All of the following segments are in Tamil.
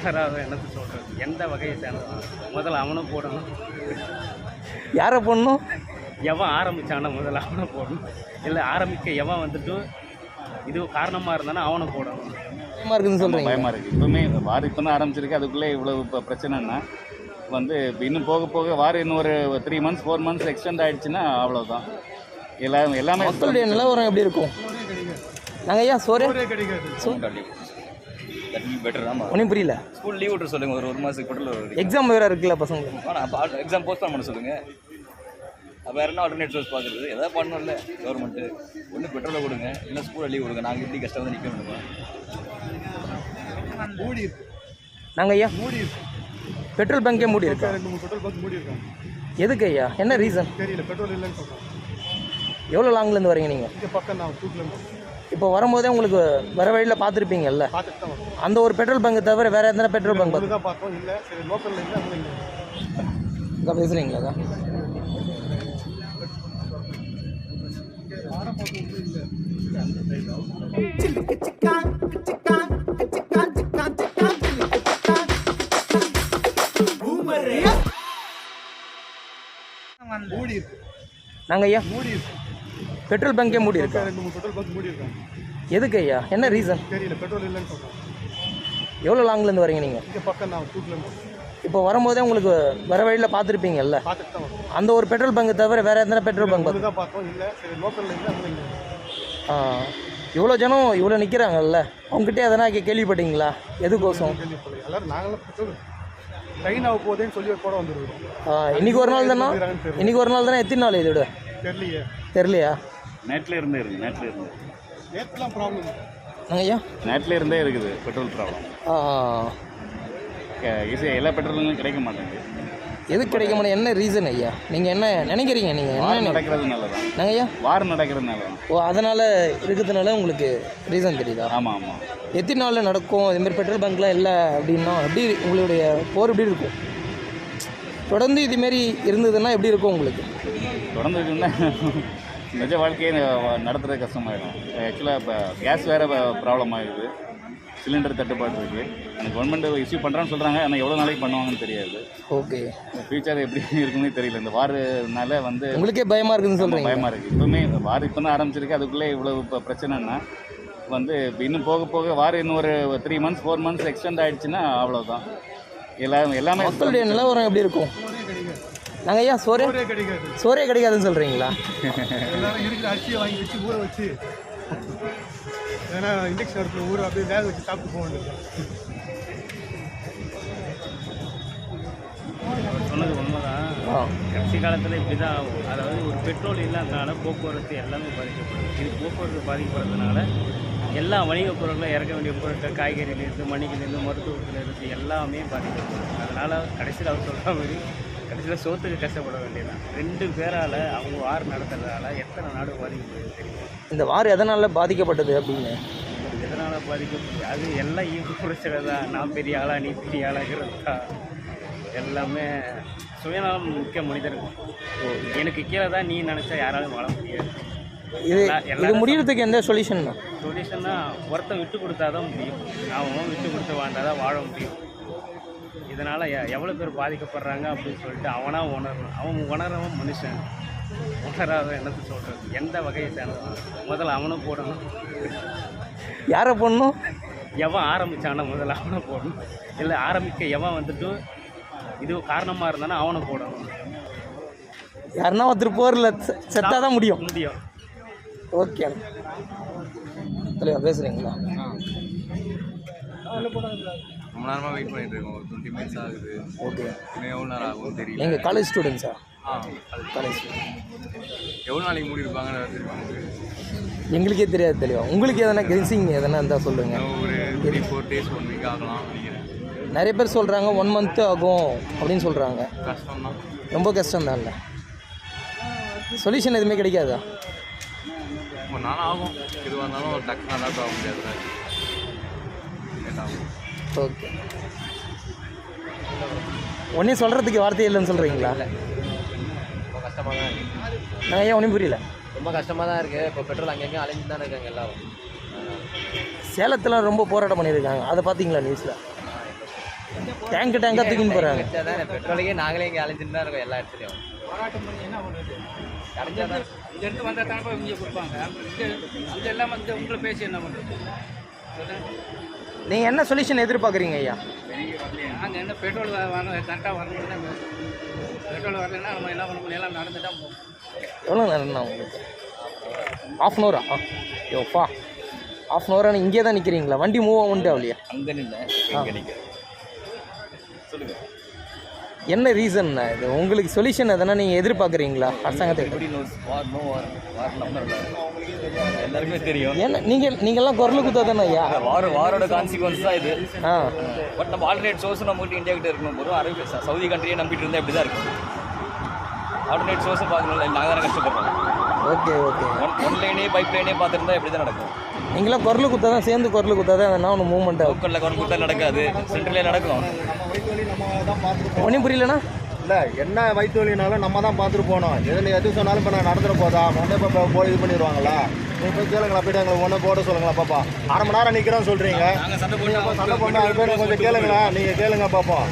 உணராத என்னத்தை சொல்கிறது, எந்த வகையை சேர்ந்தவன் முதல்ல அவனை போடணும். யாரை போடணும்? எவன் ஆரம்பித்தானா முதல்ல அவனை போடணும். இல்லை ஆரம்பிக்க எவன் வந்துட்டு இது காரணமாக இருந்தானா அவனை போடணும். பயமாக இருக்குதுன்னு சொல்கிறீங்க? பயமாக இருக்குது. இப்போவுமே வார் இப்போ தான் ஆரம்பிச்சிருக்கு, அதுக்குள்ளே இவ்வளோ இப்போ பிரச்சனைன்னா வந்து இப்போ இன்னும் போக போக வார் இன்னும் ஒரு 3 months 4 months எக்ஸ்டெண்ட் ஆகிடுச்சுன்னா அவ்வளோதான். எல்லாமே மக்களுடைய நிலவரம் எப்படி இருக்கும்? நாங்கள் ஐயா சோறு பெட்டர் தான். ஒன்றும் புரியல. ஸ்கூல் லீவ் விட்டு சொல்லுங்கள், ஒரு மாதத்துக்கு பெட்டர். எக்ஸாம் வேறு இருக்குல்ல பசங்களுக்கு. ஆனால் எக்ஸாம் போஸ்ட்பான் பண்ண சொல்லுங்கள். அப்போ வேறு என்ன ஆல்டர்னேட் சோர்ஸ் பார்க்குறது? எதாவது பண்ணணும்ல கவர்மெண்ட்டு. ஒன்று பெட்ரோலை கொடுங்க, இல்லை ஸ்கூலில் லீவ் கொடுங்க. நாங்கள் இப்படி கஷ்டம் வந்து நிற்க முடியுமா? நாங்கள் ஐயா பெட்ரோல் பங்கே மூடி இருக்கோம். பெட்ரோல் பங்க் மூடி இருக்கோம். எதுக்கு ஐயா? என்ன ரீசன் தெரியல, பெட்ரோல் இல்லைன்னு சொல்கிறோம். எவ்வளோ லாங்லேருந்து வரீங்க நீங்கள்? இங்கே பக்கம் நான் 2 kilometers. இப்போ வரும்போதே உங்களுக்கு வர வழியில் பார்த்துருப்பீங்கல்ல, பார்த்துட்டு தான் வரோம். அந்த ஒரு பெட்ரோல் பங்கு தவிர வேறு எத்தனை பெட்ரோல் பங்க் பார்த்து தான் பார்த்தோம். இல்லை சரி லோக்கலில் இல்லை அங்கே இல்லை. அக்கா பேசுகிறீங்களா? மூடி இருக்கு. நாங்கள் ஐயா மூடி இருக்கு. பெட்ரோல் பங்கே மூடி இருக்கோம். 2-3 பெட்ரோல் பங்க் மூடி இருக்காங்க. எதுக்கு ஐயா? என்ன ரீசன் தெரியல, பெட்ரோல் இல்லைன்னு சொல்கிறோம். எவ்வளோ லாங்லேருந்து வரீங்க நீங்கள்? இங்கே பக்கம் நான் 2 kilometers. இப்போ வரும்போதே உங்களுக்கு வர வழியில் பார்த்துருப்பீங்கல்ல, பார்த்துட்டு தான் வரோம். அந்த ஒரு பெட்ரோல் பங்கு தவிர வேறு எத்தனை பெட்ரோல் பங்க் பார்த்து தான் பார்த்தோம். இல்லை சரி லோக்கலில் இல்லை அங்கே இல்லை. இவ்வளோ ஜனம் இவ்வளோ நிற்கிறாங்கல்ல, அவங்ககிட்ட எதனா கேள்விப்பட்டீங்களா? எதுக்கோசம்? கேள்விப்படல. எல்லாரும் நாங்களாம் பெட்ரோல் ட்ரெயின் ஆக போதேன்னு சொல்லி கூட வந்துருக்கோம். இன்றைக்கி ஒரு நாள் தானே? இன்றைக்கி ஒரு நாள் தானே? எத்தனை நாள் இதோட தெரியலையே. தெரியலையா? நேட்டில் இருந்தே நேற்றுலாம் ப்ராப்ளம். ஐயா நேட்டில் இருந்தே இருக்குது பெட்ரோல் ப்ராப்ளம். ஈஸியாக எல்லா பெட்ரோலும் கிடைக்க மாட்டேங்குது. எதுக்கு கிடைக்க மாட்டேன்? என்ன ரீசன் ஐயா? நீங்கள் என்ன நினைக்கிறீங்க? நீங்கள் என்ன நடக்கிறதுனால தான். நாங்கள் ஐயா வார் நடக்கிறதுனால தான். ஓ, அதனால் இருக்கிறதுனால உங்களுக்கு ரீசன் தெரியுதா? ஆமாம். எத்தனை நாளில் நடக்கும் இதுமாரி பெட்ரோல் பங்க்லாம் இல்லை அப்படின்னா? எப்படி உங்களுடைய போர் எப்படி இருக்கும்? தொடர்ந்து இதுமாரி இருந்ததுன்னா எப்படி இருக்கும் உங்களுக்கு? தொடர்ந்து இருக்குன்னா நிஜ வாழ்க்கையை நடத்துறது கஷ்டமாயிடும். ஆக்சுவலாக இப்போ கேஸ் வேறு ப்ராப்ளம் ஆகிடுது, சிலிண்டர் தட்டுப்பாடு இருக்குது. எனக்கு கவர்மெண்ட் இஷ்யூ பண்ணுறான்னு சொல்கிறாங்க, ஆனால் எவ்வளோ நாளைக்கு பண்ணுவாங்கன்னு தெரியாது. ஓகே, ஃபியூச்சர் எப்படி இருக்குன்னு தெரியல. இந்த வாருனால வந்து உங்களுக்கே பயமாக இருக்குதுன்னு சொல்கிறீங்க? பயமாக இருக்குது. இப்போவுமே வார் இப்போ தான் ஆரம்பிச்சிருக்கு, அதுக்குள்ளே இவ்வளோ இப்போ பிரச்சனைன்னா வந்து இப்போ இன்னும் போக போக வார் இன்னும் ஒரு 3 months 4 months எக்ஸ்டெண்ட் ஆகிடுச்சுன்னா அவ்வளோதான். எல்லாமே மக்களுடைய நிலவரம் எப்படி இருக்கும்? நாங்கள் ஐயா சோறே கிடைக்காதுன்னு சொல்கிறீங்களா? எல்லாரும் இருக்கிற அரிசியை வாங்கி வச்சு ஊற வச்சு, ஏன்னா இண்டக்ஷன் அடுப்பில் ஊற அப்படியே வேக வச்சு சாப்பிட்டு போக வேண்டியது. சொன்னது உண்மைதான். கடைசி காலத்தில் இப்படி தான் ஆகும். அதாவது ஒரு பெட்ரோல் இல்லாதனால போக்குவரத்து எல்லாமே பாதிக்கப்படுது. இது போக்குவரத்து பாதிக்கப்படுறதுனால எல்லா வணிக பொருட்களும் இறக்க வேண்டிய பொருட்கள், காய்கறியிலேருந்து மணிக்கிலேருந்து மருத்துவத்திலேருந்து எல்லாமே பாதிக்கப்படுது. அதனால் கடைசியில் அவர் சொல்கிற மாதிரி கடைசியில் சோத்துக்கு கஷ்டப்பட வேண்டியதான். 2 பேரால் அவங்க வார் நடத்துறதால எத்தனை நாடு பாதிக்கப்படுது தெரியும். இந்த வார் எதனால் பாதிக்கப்பட்டது அப்படின்னு? எதனால் பாதிக்கப்படுது? அது எல்லாம் ஈவு பிரச்சனை தான். நான் பெரிய ஆளா நீ பெரிய ஆளாகிறது தான். எல்லாமே சுயநலம் முக்கிய மனிதர்கள். எனக்கு கீழே தான் நீ நினச்சா யாராலும் வாழ முடியாது. இது முடியறதுக்கு எந்த சொல்யூஷன்னா? ஒருத்தன் விட்டு கொடுத்தா தான் முடியும். அவன் விட்டு கொடுத்து வாழ்ந்தாதான் வாழ முடியும். இதனால் எவ்வளோ பேர் பாதிக்கப்படுறாங்க அப்படின்னு சொல்லிட்டு அவனாக உணரணும். அவன் உணரவன் மனுஷன். உணராத என்னத்தை சொல்கிறது, எந்த வகையை சேர்ந்தவன் முதல்ல அவனை போடணும். யாரை போடணும்? எவன் ஆரம்பித்தானா முதல்ல அவனை போடணும். இல்லை ஆரம்பிக்க எவன் வந்துட்டு இது காரணமாக இருந்தானா அவனை போடணும். யாருன்னா ஒருத்தர் போரில் செத்தாக தான் முடியும். ஓகே, தெளிவா பேசுகிறீங்களா? ரொம்ப நேரமாக வெயிட் பண்ணிட்டு இருக்கோம். 20 minutes ஆகுது. ஓகே, இன்னும் எவ்வளோ நேரம் ஆகும் தெரியல. நீங்கள் காலேஜ் ஸ்டூடெண்ட்ஸா? அது காலேஜ். எவ்வளோ நாளைக்கு மூடி இருப்பாங்கன்னு தெரியும். எங்களுக்கே தெரியாது. தெளிவா உங்களுக்கு எதனா கென்சிங் எதனா இருந்தால் சொல்லுங்கள். ஒரு 3-4 days 1 week ஆகலாம் நினைக்கிறேன். நிறைய பேர் சொல்கிறாங்க 1 month ஆகும் அப்படின்னு சொல்கிறாங்க. கஷ்டம் தான், ரொம்ப கஷ்டம்தான். இல்லை சொல்யூஷன் எதுவுமே கிடைக்காதா? ஒரு நாள் ஆகும். எதுவாக இருந்தாலும் டக்குன்னு அடாப்ட் ஆக முடியாது. ஓகே, ஒன்றையும் சொல்கிறதுக்கு வார்த்தை இல்லைன்னு சொல்கிறீங்களா? ரொம்ப கஷ்டமாக தான் இருக்குது. நான் ஏன் ஒன்றும் புரியல. ரொம்ப கஷ்டமாக தான் இருக்குது. இப்போ பெட்ரோல் அங்கங்கே அலைஞ்சு தான் இருக்காங்க எல்லாரும். சேலத்தில் ரொம்ப போராட்டம் பண்ணியிருக்காங்க, அதை பார்த்தீங்களா நியூஸில்? டேங்காக தூக்கின்னு போகிறாங்க. கிடைச்சாதான் பெட்ரோலுக்கே நாங்களே இங்கே அலைஞ்சிட்டு தான் இருக்கோம் எல்லா இடத்துலையும். கிடைச்சாதான் இந்த இடத்து வந்தால் தானே இங்கே கொடுப்பாங்க. இது எல்லாம் வந்து உங்களை பேசி என்ன பண்ணுறது? நீங்கள் என்ன சொல்யூஷன் எதிர்பார்க்குறீங்க ஐயா? நாங்கள் என்ன பெட்ரோல் வரணும் கரெக்டாக வரணும் தான். பெட்ரோல் வரலைன்னா நம்ம என்ன பண்ண முடியும்? எல்லாம் நடந்து தான் போகும். எவ்வளோ நேரம்ண்ணா உங்களுக்கு? ½ அன் ஹவரா? யோப்பா, ½ அன் ஹவராக இங்கே தான் நிற்கிறீங்களா? வண்டி மூவ் ஆகுன்ட்டு ஆகலையா? அங்கே நின்று இங்கே நிற்கிறேன். சொல்லுங்கள், என்ன ரீசன்னா இது? உங்களுக்கு சொல்யூஷன் எதனா நீங்கள் எதிர்பார்க்குறீங்களா அரசாங்கத்தை? எப்படி வார் நோ வார் வார் நம்பர் எல்லாருக்குமே தெரியும். ஏன்னா நீங்கள்லாம் குரல் குத்தா தானே ஐயா? வாரோட கான்சிக்வன்ஸ் தான் இது. ஆ, பட் நம்ம ஆல்டர்னேட் சோர்ஸ் நம்மகிட்ட இந்தியா கிட்ட இருக்கணும். போதும் அரபி சவுதி கண்ட்ரியே நம்பிட்டு இருந்தால் இப்படி தான் இருக்கும். ஆல்டர்னேட் சோர்ஸை பார்க்கணும்ல, நாங்கள் தானே கஷ்டப்படுறோம். Okay okay. ஒன் லைனே பைப் லைனே பார்த்துருந்தா இப்படி தான் நடக்கும். நீங்களாம் குரல் குத்தா தான், சேர்ந்து குரல் குத்தா தான் எதனா ஒன்று மூவ்மெண்ட் ஆகும். லோக்கலில் கவர்மெண்ட் கொடுத்தா நடக்காது, சென்ட்ரலே நடக்கும். ஒன்றும் புரியலண்ணா? இல்லை, என்ன வயிற்று வலினாலும் நம்ம தான் பார்த்துட்டு போனோம். எது சொன்னாலும் இப்போ நான் நடந்துட போதா உடனே இப்போ போய் இது பண்ணிடுவாங்களா? நீங்கள் போய் கேளுங்களா, போய்ட்டு எங்களுக்கு ஒன்று போட சொல்லுங்களா பாப்பா. அரை மணி நேரம் நிற்கிறோன்னு சொல்கிறீங்க. நாங்கள் சண்டை போட்டு சண்டை போட்டு அது போய் கொஞ்சம் கேளுங்களா, நீங்கள் கேளுங்க பார்ப்போம்.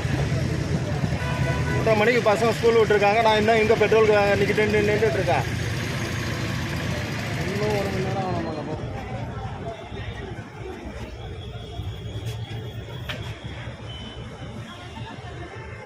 8 மணிக்கு பசங்க ஸ்கூல் விட்டுருக்காங்க, நான் இன்னும் இங்கே பெட்ரோல் நின்றுட்டு இருக்கேன்.